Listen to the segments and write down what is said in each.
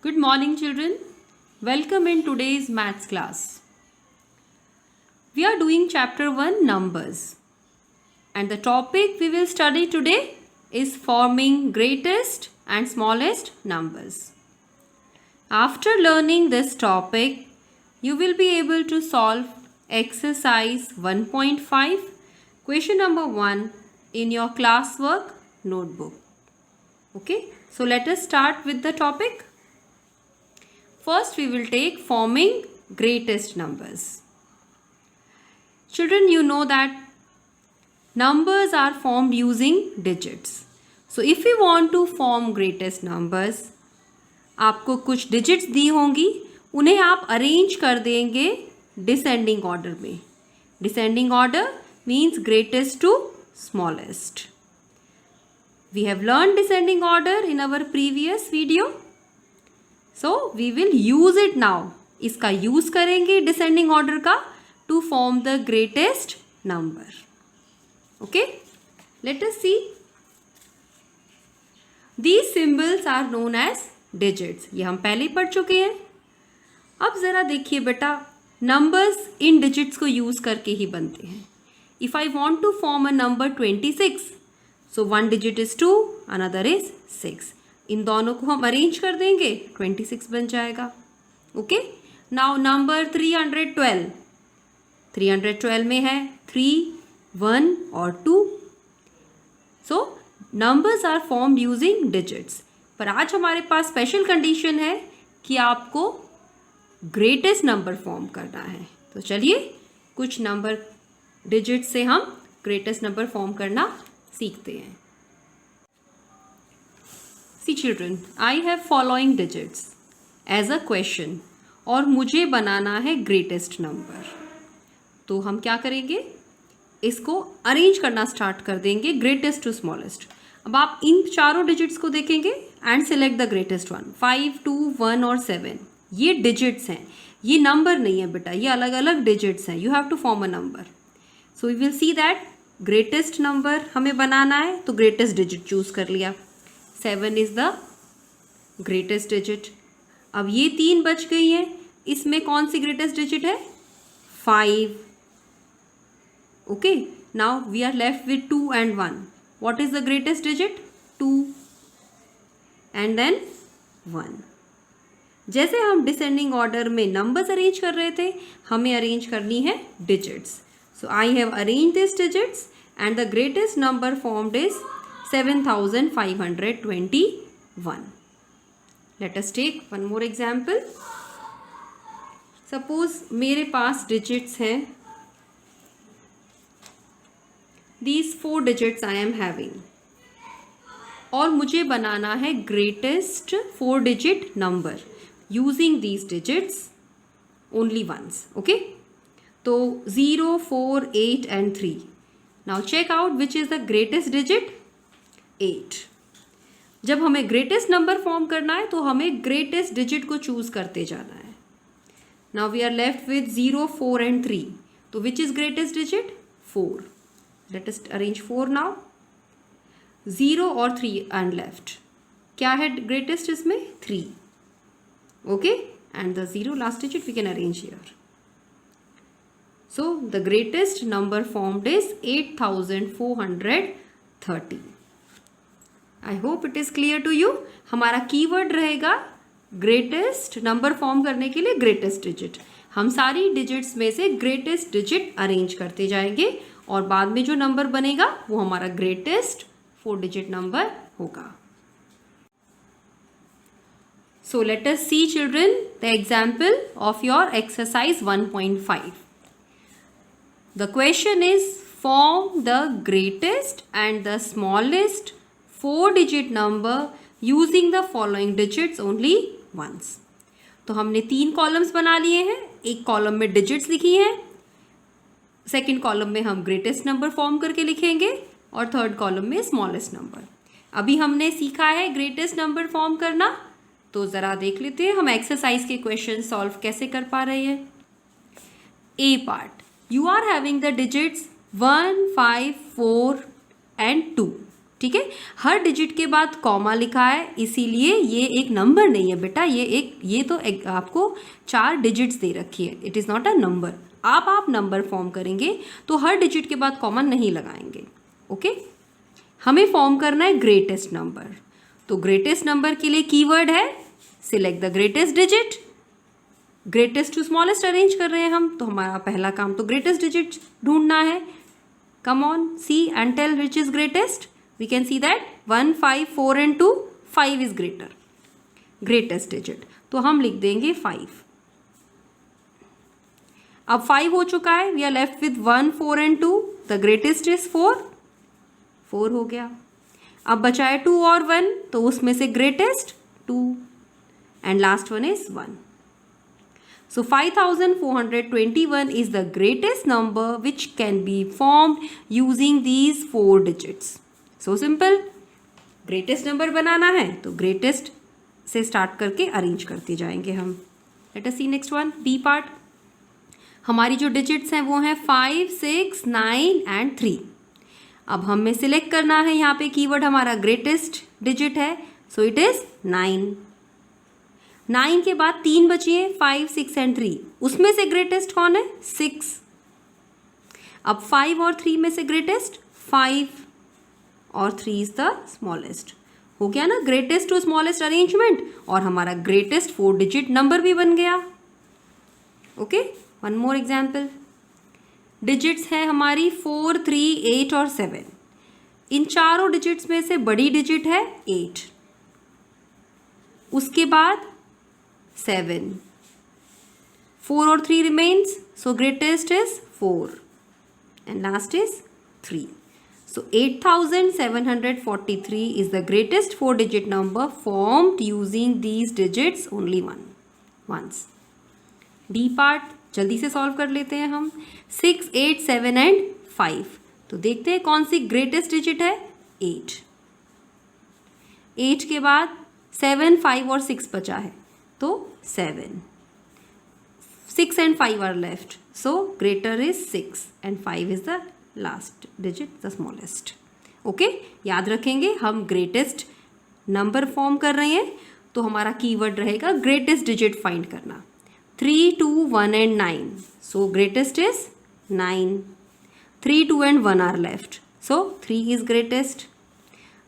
Good morning, children. Welcome in today's maths class. We are doing chapter 1 numbers. And the topic we will study today is forming greatest and smallest numbers. After learning this topic, you will be able to solve exercise 1.5, question number 1 in your classwork notebook. Okay, so let us start with the topic. First, we will take forming greatest numbers. Children, you know that numbers are formed using digits. So, if we want to form greatest numbers, आपको कुछ digits दी होंगी, उन्हें आप arrange कर देंगे descending order में. Descending order means greatest to smallest. We have learned descending order in our previous video. So we will use it now. इसका use करेंगे descending order का to form the greatest number. Okay? Let us see. These symbols are known as digits. ये हम पहले ही पढ़ चुके हैं. अब ज़रा देखिए बेटा, numbers इन digits को use करके ही बनते हैं. If I want to form a number 26, so one digit is 2, another is 6. इन दोनों को हम अरेंज कर देंगे, 26 बन जाएगा. Okay, now number 312. 312 में है 3, 1 और 2. So numbers are formed using digits. पर आज हमारे पास स्पेशल कंडीशन है कि आपको ग्रेटेस्ट नंबर फॉर्म करना है. तो चलिए कुछ नंबर डिजिट से हम ग्रेटेस्ट नंबर फॉर्म करना सीखते हैं. See children, I have following digits as a question और मुझे बनाना है greatest number. तो हम क्या करेंगे, इसको अरेंज करना स्टार्ट कर देंगे greatest to smallest. अब आप इन चारों डिजिट्स को देखेंगे and select the greatest one. 5, 2, 1 और 7 ये डिजिट्स हैं, ये नंबर नहीं है बेटा, ये अलग अलग डिजिट्स हैं. You have to form a number. So we will see that greatest number हमें बनाना है, तो greatest digit चूज कर लिया. 7 is the greatest digit. अब ये 3 बच गई हैं, इसमें कौन सी greatest digit है? 5. Okay, now we are left with 2 and 1. What is the greatest digit? 2 and then 1. जैसे हम डिसेंडिंग ऑर्डर में नंबर्स अरेंज कर रहे थे, हमें अरेंज करनी है digits. So I have arrange this digits and the greatest number formed is 7521. Let us take one more example. Suppose मेरे पास digits हैं, these 4 digits I am having, और मुझे बनाना है greatest 4 digit number using these digits only once. Okay? तो 0, 4, 8 and 3. Now check out which is the greatest digit. 8. जब हमें greatest number form करना है तो हमें ग्रेटेस्ट डिजिट को चूज करते जाना है. Now we are left with 0, 4 and 3. तो which is greatest digit? 4. Let us arrange 4 now. 0 और 3 एंड लेफ्ट. क्या है ग्रेटेस्ट इसमें? 3. Okay, and the 0 last digit we can arrange here. So the greatest number formed is 8430. I hope it is clear to you. हमारा keyword रहेगा greatest number form करने के लिए greatest digit. हम सारी डिजिट्स में से ग्रेटेस्ट डिजिट अरेंज करते जाएंगे और बाद में जो नंबर बनेगा वो हमारा ग्रेटेस्ट 4 डिजिट नंबर होगा. So let us see children the example of your exercise 1.5. The question is form the greatest and the smallest 4-digit number using the following digits only once. तो हमने 3 columns बना लिए हैं. एक column में digits लिखी हैं, सेकंड कॉलम में हम ग्रेटेस्ट नंबर फॉर्म करके लिखेंगे और थर्ड कॉलम में स्मॉलेस्ट नंबर. अभी हमने सीखा है ग्रेटेस्ट नंबर फॉर्म करना, तो ज़रा देख लेते हैं हम एक्सरसाइज के क्वेश्चन सॉल्व कैसे कर पा रहे हैं. A part, you are having the digits 1, 5, 4 and 2. ठीक है, हर डिजिट के बाद कॉमा लिखा है, इसीलिए ये एक नंबर नहीं है बेटा, ये तो आपको 4 डिजिट्स दे रखी है, it is not a number. आप नंबर फॉर्म करेंगे तो हर डिजिट के बाद कॉमा नहीं लगाएंगे। ओके, हमें फॉर्म करना है ग्रेटेस्ट नंबर। तो ग्रेटेस्ट नंबर के लिए कीवर्ड है select the greatest digit. Greatest to smallest arrange कर रहे हैं हम, तो हमारा पहला काम तो ग्रेटेस्ट डिजिट ढूंढना है। Come on, see and tell which is greatest. We can see that 1, 5, 4 and 2, 5 is greatest digit, तो हम लिख देंगे 5। अब 5 हो चुका है, we are left with 1, 4 and 2, the greatest is 4 हो गया। अब बचा है 2 और 1, तो उसमें से greatest 2 and last one is 1। So 5421 is the greatest number which can be formed using these 4 digits. So simple. Greatest number बनाना है तो greatest से start करके arrange करते जाएंगे हम। Let us see next one, B part. हमारी जो digits हैं वो हैं 5, 6, 9 and 3. अब हमें select करना है, यहाँ पे keyword हमारा greatest digit है, so it is 9. 9 के बाद 3 बचिए, 5, 6 and 3, उसमें से ग्रेटेस्ट कौन है? 6। अब 5 और 3 में से ग्रेटेस्ट 5 और 3 इज द स्मॉलेस्ट। हो गया ना ग्रेटेस्ट टू स्मॉलेस्ट अरेंजमेंट, और हमारा ग्रेटेस्ट 4 डिजिट नंबर भी बन गया। Okay, one more example. Digits है हमारी 4, 3, 8 और 7। इन चारों डिजिट्स में से बड़ी डिजिट है 8, उसके बाद 7, 4 और 3 remains, so greatest is 4 and last is 3. So 8743 is the greatest 4-digit number formed using these digits only once. D part जल्दी से सॉल्व कर लेते हैं हम। 6, 8, 7 and 5, तो देखते हैं कौन सी ग्रेटेस्ट डिजिट है? 8। 8 के बाद 7, 5 और 6 बचा है, तो 7, 6 and 5 are left, so greater is 6 and 5 is the last digit, the smallest. Okay, याद रखेंगे हम ग्रेटेस्ट नंबर फॉर्म कर रहे हैं, तो हमारा कीवर्ड रहेगा ग्रेटेस्ट डिजिट फाइंड करना। 3, 2, 1 and 9, so greatest is 9. 3, 2 and 1 are left, so 3 is greatest.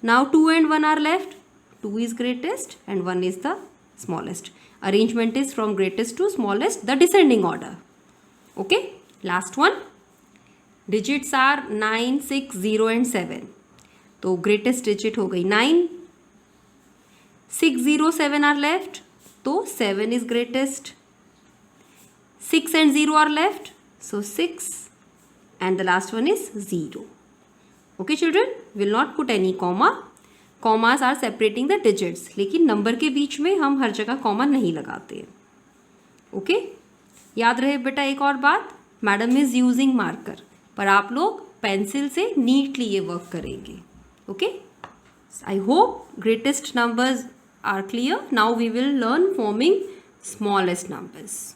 Now 2 and 1 are left, 2 is greatest and 1 is the smallest. Arrangement is from greatest to smallest, the descending order. Okay, last one. Digits are 9, 6, 0 and 7. तो greatest digit हो गई 9. 6, 0, 7 are left, तो 7 is greatest. 6 and 0 are left, so 6 and the last one is 0. Okay children, will not put any comma. Commas are separating the digits, लेकिन number के बीच में हम हर जगह कॉमा नहीं लगाते हैं। ओके, याद रहे बेटा एक और बात, मैडम इज यूजिंग मार्कर, पर आप लोग पेंसिल से नीटली ये वर्क करेंगे। Okay, I hope greatest numbers are clear. Now we will learn forming smallest numbers.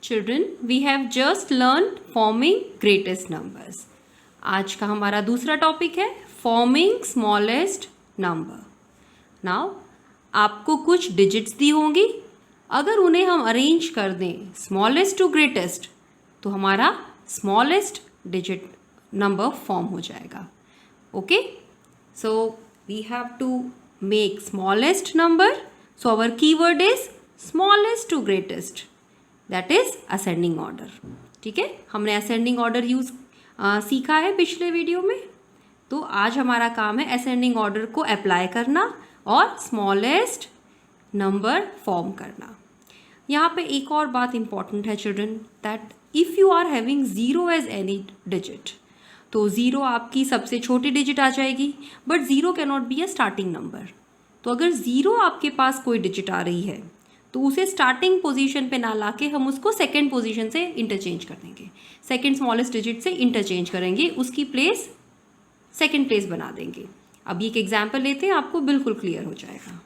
Children, we have just learn forming greatest numbers. आज का हमारा दूसरा टॉपिक है फॉर्मिंग स्मॉलेस्ट नंबर। नाउ आपको कुछ डिजिट्स दी होंगी, अगर उन्हें हम अरेंज कर दें स्मॉलेस्ट टू ग्रेटेस्ट, तो हमारा स्मॉलेस्ट डिजिट नंबर फॉर्म हो जाएगा। Okay, so we have to make smallest number, so our keyword is smallest to greatest, that is ascending order. ठीक है, हमने असेंडिंग ऑर्डर यूज सीखा है पिछले वीडियो में, तो आज हमारा काम है असेंडिंग ऑर्डर को अप्लाई करना और स्मॉलेस्ट नंबर फॉर्म करना। यहाँ पे एक और बात इंपॉर्टेंट है children, that if you are having 0 as any digit, तो 0 आपकी सबसे छोटी डिजिट आ जाएगी, but 0 can not be a starting number. तो अगर 0 आपके पास कोई डिजिट आ रही है, तो उसे स्टार्टिंग पोजीशन पे ना लाके हम उसको सेकंड पोजीशन से इंटरचेंज कर देंगे, सेकंड स्मॉलेस्ट डिजिट से इंटरचेंज करेंगे, उसकी प्लेस सेकंड प्लेस बना देंगे। अब एक एग्जांपल लेते हैं, आपको बिल्कुल क्लियर हो जाएगा।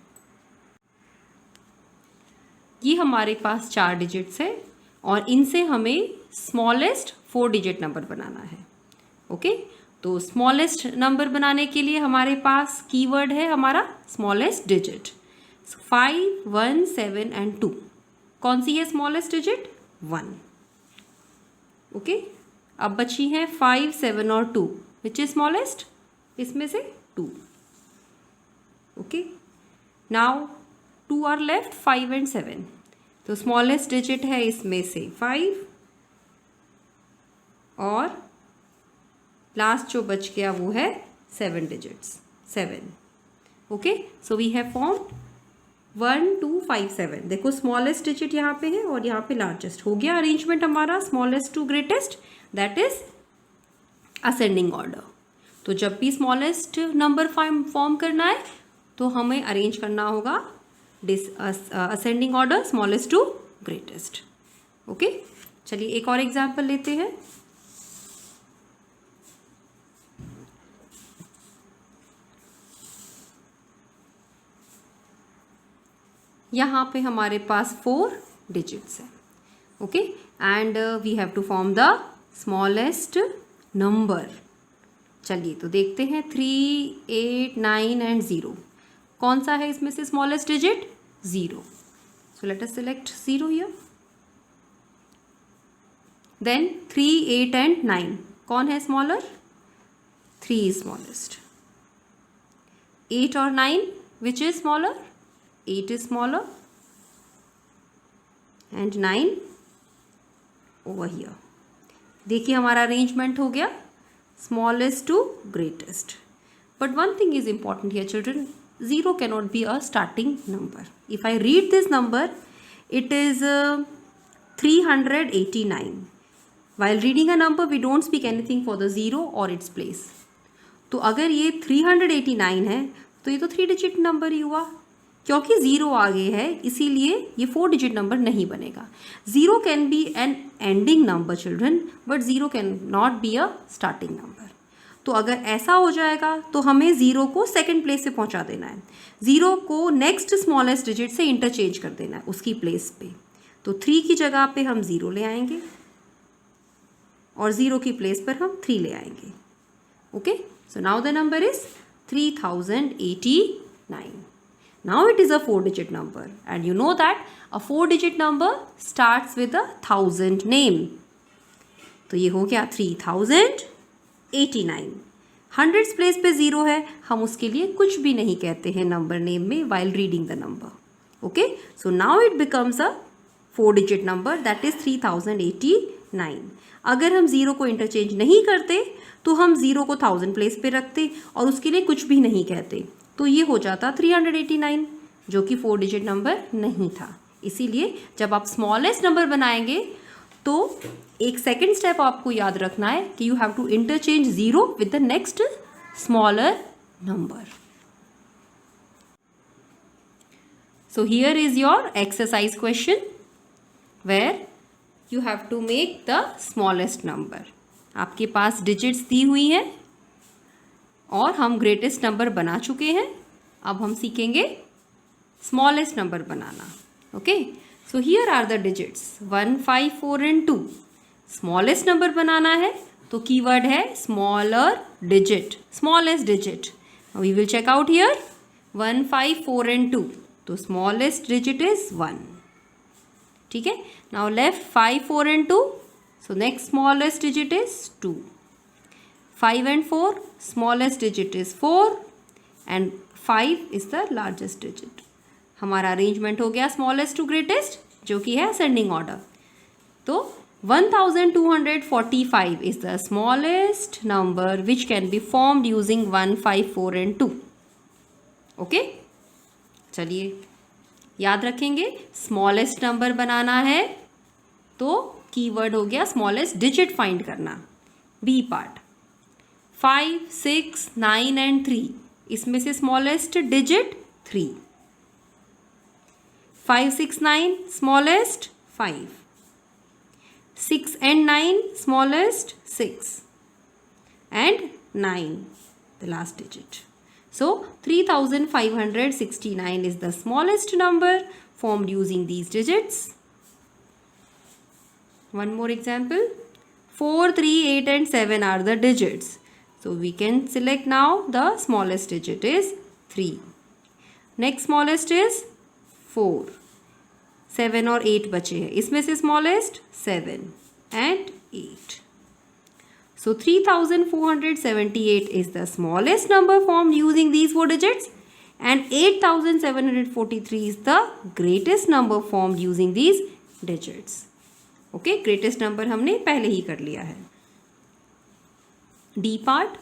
ये हमारे पास 4 डिजिट्स है और इनसे हमें स्मॉलेस्ट 4 डिजिट नंबर बनाना है। ओके, तो स्मॉलेस्ट नंबर बनाने के लिए हमारे पास कीवर्ड है हमारा स्मॉलेस्ट डिजिट। 5, 1, 7 एंड 2। कौन सी है स्मॉलेस्ट डिजिट? 1। ओके, अब बची हैं 5, 7 और 2। Which is smallest? इसमें से 2। Okay, now 2 are left, 5 and 7। तो स्मॉलेस्ट डिजिट है इसमें से 5 और लास्ट जो बच गया वो है 7 digits, 7। Okay, so we have formed 1, 2, 5, 7। देखो स्मॉलेस्ट डिजिट यहाँ पे है और यहाँ पे लार्जेस्ट। हो गया अरेंजमेंट हमारा smallest to greatest, that is ascending order. तो जब भी स्मॉलेस्ट नंबर फॉर्म करना है तो हमें अरेंज करना होगा ascending order, smallest to greatest. Okay, चलिए एक और एग्जाम्पल लेते हैं। यहाँ पे हमारे पास 4 डिजिट्स हैं। Okay, and we have to form the smallest number. चलिए तो देखते हैं 3, 8, 9 एंड 0। कौन सा है इसमें से smallest digit? 0। So let us select 0 here. Then 3, 8 and 9। कौन है स्मॉलर? 3 is smallest. 8 और 9, which is smaller? 8 is smaller and 9 over here. देखिए हमारा अरेंजमेंट हो गया smallest to greatest. But one thing is important here children, 0 cannot be a starting number. If I read this number, it is 389. While reading a number, we don't speak anything for the 0 or its place. तो अगर ये 389 है तो ये तो 3 digit number ही हुआ, क्योंकि 0 आगे है इसीलिए ये 4 डिजिट नंबर नहीं बनेगा। 0 can be an ending number children, but 0 can not be a starting number. तो अगर ऐसा हो जाएगा तो हमें 0 को सेकंड प्लेस पे पहुंचा देना है, 0 को नेक्स्ट स्मॉलेस्ट डिजिट से इंटरचेंज कर देना है उसकी प्लेस पे। तो 3 की जगह पे हम 0 ले आएंगे और 0 की प्लेस पर हम 3 ले आएंगे। Okay, so now the number is 3089. Now it is a 4-digit number, and you know that a 4-digit number starts with a 1000 name. तो ये हो गया 3089. हंड्रेड्स प्लेस पे 0 है, हम उसके लिए कुछ भी नहीं कहते हैं नंबर नेम में while reading the number. Okay, so now it becomes a 4-digit number, that is 3089. अगर हम 0 को इंटरचेंज नहीं करते तो हम 0 को 1000 प्लेस पे रखते और उसके लिए कुछ भी नहीं कहते, तो ये हो जाता 389, जो कि 4 डिजिट नंबर नहीं था। इसीलिए जब आप स्मॉलेस्ट नंबर बनाएंगे तो एक सेकंड स्टेप आपको याद रखना है कि you have to interchange 0 with the next smaller number. So here is your exercise question where you have to make the smallest number. आपके पास डिजिट्स दी हुई हैं और हम ग्रेटेस्ट नंबर बना चुके हैं। अब हम सीखेंगे स्मॉलेस्ट नंबर बनाना। Okay, so here are the digits 1, 5, 4 and 2। Smallest number बनाना है तो कीवर्ड है smaller digit, smallest digit. We will check out here 1, 5, 4 and 2। तो स्मॉलेस्ट डिजिट इज 1। ठीक है, now left 5, 4 and 2। So next smallest digit is 2। 5 and 4, smallest digit is 4 and 5 is the largest digit. हमारा arrangement हो गया smallest to greatest, जो कि है ascending order. तो 1245 is the smallest number which can be formed using 1, 5, 4 and 2. Okay, चलिए याद रखेंगे स्मॉलेस्ट नंबर बनाना है तो कीवर्ड हो गया स्मॉलेस्ट डिजिट फाइंड करना। बी पार्ट 5, 6, 9 एंड 3, इसमें से smallest digit 3। 5, 6, 9 smallest 5, 6 and 9 smallest 6 and 9 the last digit. So 3569 is the smallest number formed using these digits. One more example, 4, 3, 8 and 7 are the digits. So we can select now the smallest digit is 3. Next smallest is 4. 7 और 8 बचे हैं, इसमें से smallest 7 and 8. So 3478 is the smallest number formed using these 4 digits and 8743 is the greatest number formed using these digits. Okay, greatest number हमने पहले ही कर लिया है. D part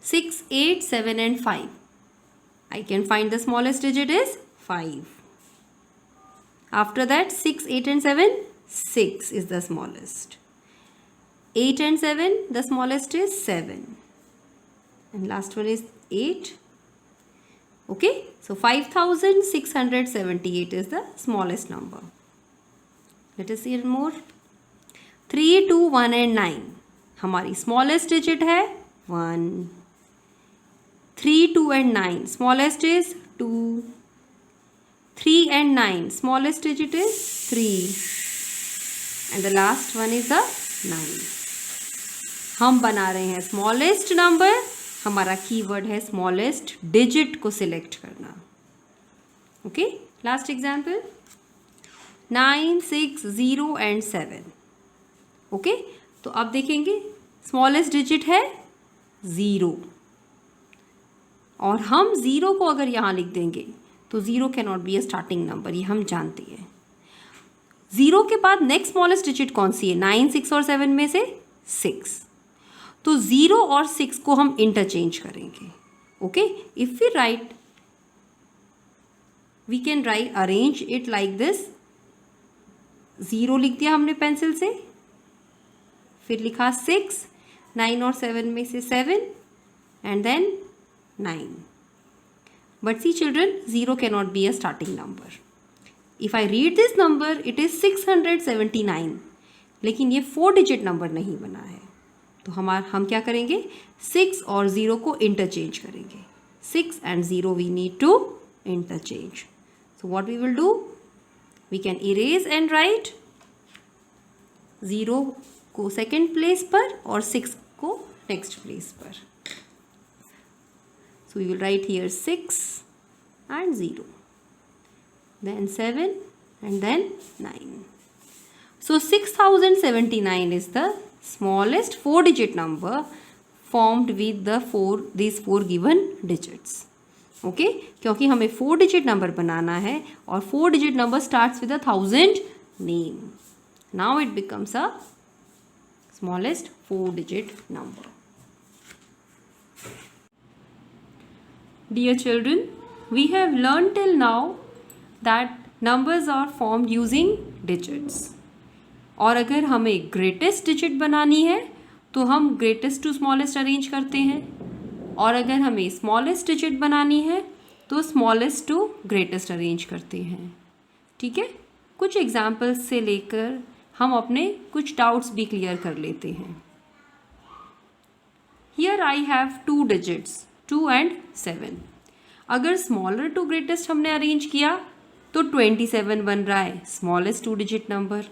6, 8, 7 and 5. I can find the smallest digit is 5. After that 6, 8 and 7, 6 is the smallest. 8 and 7, the smallest is 7. And last one is 8. Okay, so 5678 is the smallest number. Let us see more. 3, 2, 1 and 9. हमारी smallest digit है 1. 3, 2 and 9. Smallest is 2. 3 and 9. Smallest digit is 3. And the last one is the 9. हम बना रहे हैं smallest number. हमारा keyword है smallest digit को select करना. Okay. Last example. 9, 6, 0 and 7. Okay. तो अब देखेंगे smallest digit है 0. और हम 0 को अगर यहाँ लिख देंगे तो 0 cannot be A starting number, ये हम जानते हैं. 0 के बाद नेक्स्ट स्मॉलेस्ट डिजिट कौन सी है? 9, 6 और 7 में से 6. तो 0 और 6 को हम इंटरचेंज करेंगे. Okay, if we write, we can write arrange it like this. 0 लिख दिया हमने पेंसिल से, फिर लिखा 6, 9 और 7 में से 7 and then 9. But see children, 0 cannot be a starting number. If I read this number, it is 679. लेकिन ये 4 digit number नहीं बना है. तो हम क्या करेंगे? 6 और 0 को interchange करेंगे. 6 and 0 we need to interchange. So what we will do? We can erase and write 0 को second place पर और 6 को next place पर. So we will write here 6 and 0, then 7 and then 9. So 6079 is the smallest 4-digit number formed with these four given digits. Okay, क्योंकि हमें 4-digit number बनाना है और 4-digit number starts with 1000 name. Now it becomes a smallest 4-digit number. Dear children, we have learned till now that numbers are formed using digits. और अगर हमें greatest digit बनानी है तो हम greatest to smallest अरेंज करते हैं, और अगर हमें smallest digit बनानी है तो smallest to greatest अरेंज करते हैं. ठीक है, कुछ एग्जाम्पल्स से लेकर हम अपने कुछ डाउट्स भी क्लियर कर लेते हैं. Here I have 2 digits, 2 and 7. अगर स्मॉलर टू ग्रेटेस्ट हमने अरेंज किया तो 27 बन रहा है smallest 2 digit number.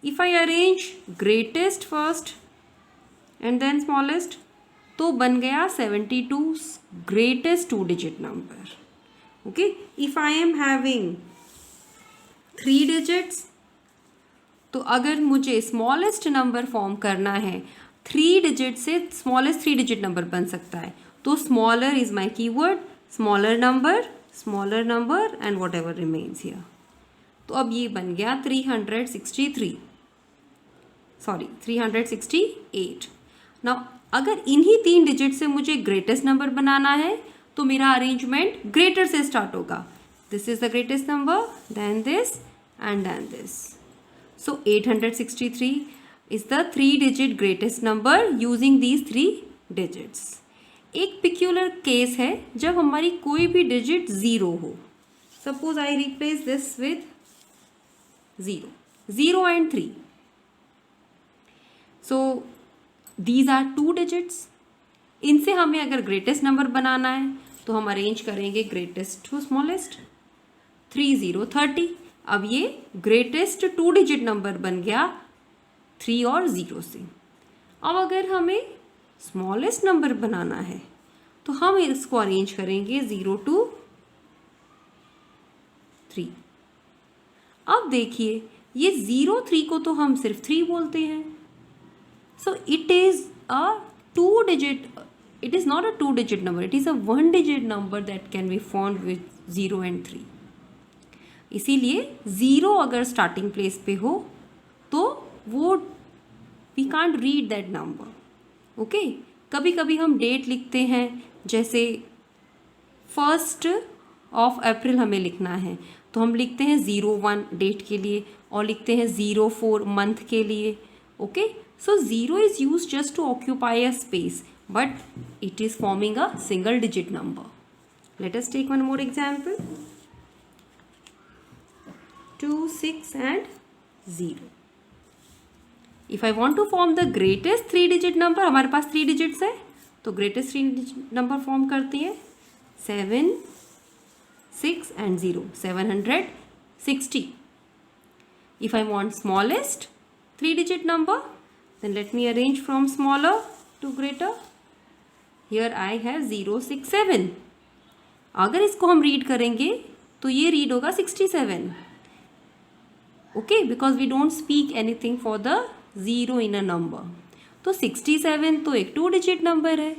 If I arrange greatest first and then smallest तो बन गया 72 greatest 2 digit number. Okay, if I am having 3 digits तो अगर मुझे स्मॉलेस्ट नंबर फॉर्म करना है 3 digit से स्मॉलेस्ट 3 digit नंबर बन सकता है. तो smaller is my keyword, smaller number and what ever remains here. तो अब ये बन गया 368. नाउ अगर इन्हीं 3 digit से मुझे ग्रेटेस्ट नंबर बनाना है तो मेरा अरेंजमेंट ग्रेटर से स्टार्ट होगा. This is the greatest number, then this and then this. So 863 is the 3 digit greatest number using these 3 digits. एक पिक्यूलर केस है जब हमारी कोई भी डिजिट 0 हो. Suppose I replace this with 0 and 3. So these are 2 digits. इनसे हमें अगर ग्रेटेस्ट नंबर बनाना है तो हम अरेंज करेंगे ग्रेटेस्ट टू स्मॉलेस्ट. 3 0 30. अब ये ग्रेटेस्ट 2 digit नंबर बन गया 3 और 0 से. अब अगर हमें स्मॉलेस्ट नंबर बनाना है तो हम इसको अरेंज करेंगे 0 to 3। अब देखिए ये 0 3 को तो हम सिर्फ 3 बोलते हैं। So it is a 2 digit, it is not a 2 digit number, it is a 1 digit number that can be formed with 0 and 3। इसीलिए 0 अगर स्टार्टिंग प्लेस पे हो तो वो we can't read that number. Okay, कभी कभी हम डेट लिखते हैं, जैसे 1 अप्रैल हमें लिखना है तो हम लिखते हैं 01 डेट के लिए और लिखते हैं 04 मंथ के लिए। Okay, so 0 is use just to occupy a space but it is forming a single digit number. Let us take one more example. 2, 6 and 0. If I want to form the greatest 3 digit number, हमारे पास 3 digits है तो greatest 3 digit number form करते हैं 7, 6 and 0, 760. If I want smallest 3 digit number, then let me arrange from smaller to greater. Here I have 067. अगर इसको हम read करेंगे तो ये रीड होगा 67। Okay, because we don't speak anything for the 0 in a number. तो 67 तो एक 2 डिजिट नंबर है,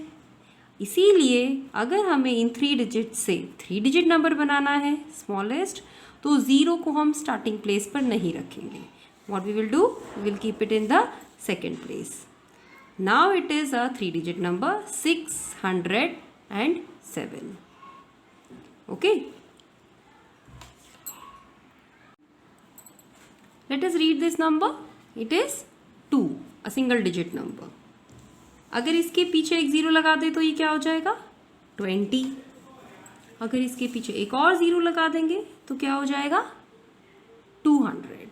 इसीलिए अगर हमें इन 3 डिजिट से 3 डिजिट नंबर बनाना है स्मॉलेस्ट, तो 0 को हम स्टार्टिंग प्लेस पर नहीं रखेंगे। What we will do, we will keep it in the second place. Now it is a 3 digit number 607. Okay. Let us read this number. It is 2, a single digit number. अगर इसके पीछे एक 0 लगा दे तो ये क्या हो जाएगा 20। अगर इसके पीछे एक और 0 लगा देंगे तो क्या हो जाएगा 200।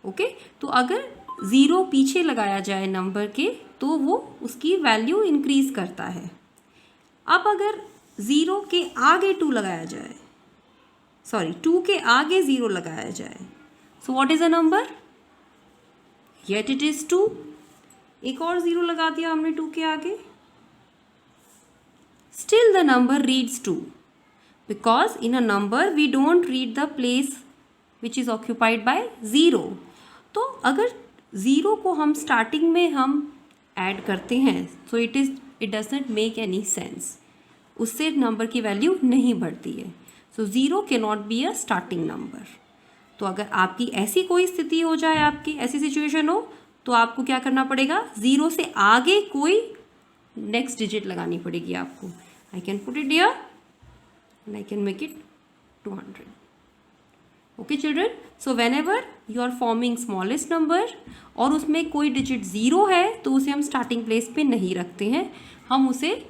ओके, तो अगर 0 पीछे लगाया जाए नंबर के तो वो उसकी वैल्यू इंक्रीज करता है। अब अगर 0 के आगे 2 लगाया जाए, सॉरी 2 के आगे 0 लगाया जाए, so what is a number, yet it is 2। एक और 0 लगा दिया हमने 2 के आगे, still the number reads 2 because in a number we don't read the place which is occupied by 0। तो अगर 0 को हम स्टार्टिंग में हम ऐड करते हैं so it does not make any sense, उससे नंबर की वैल्यू नहीं बढ़ती है। सो 0 can not be a starting number. तो अगर आपकी ऐसी कोई स्थिति हो जाए, आपकी ऐसी सिचुएशन हो, तो आपको क्या करना पड़ेगा, 0 से आगे कोई नेक्स्ट डिजिट लगानी पड़ेगी आपको। I can put it here and I can make it 200। Okay children, so whenever you are forming smallest number और उसमें कोई डिजिट 0 है तो उसे हम स्टार्टिंग प्लेस पे नहीं रखते हैं, हम उसे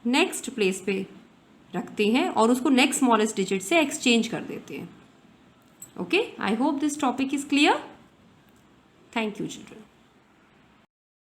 नेक्स्ट प्लेस पे रखते हैं और उसको नेक्स्ट स्मॉलेस्ट डिजिट से एक्सचेंज कर देते हैं। Okay, I hope this topic is clear. Thank you children.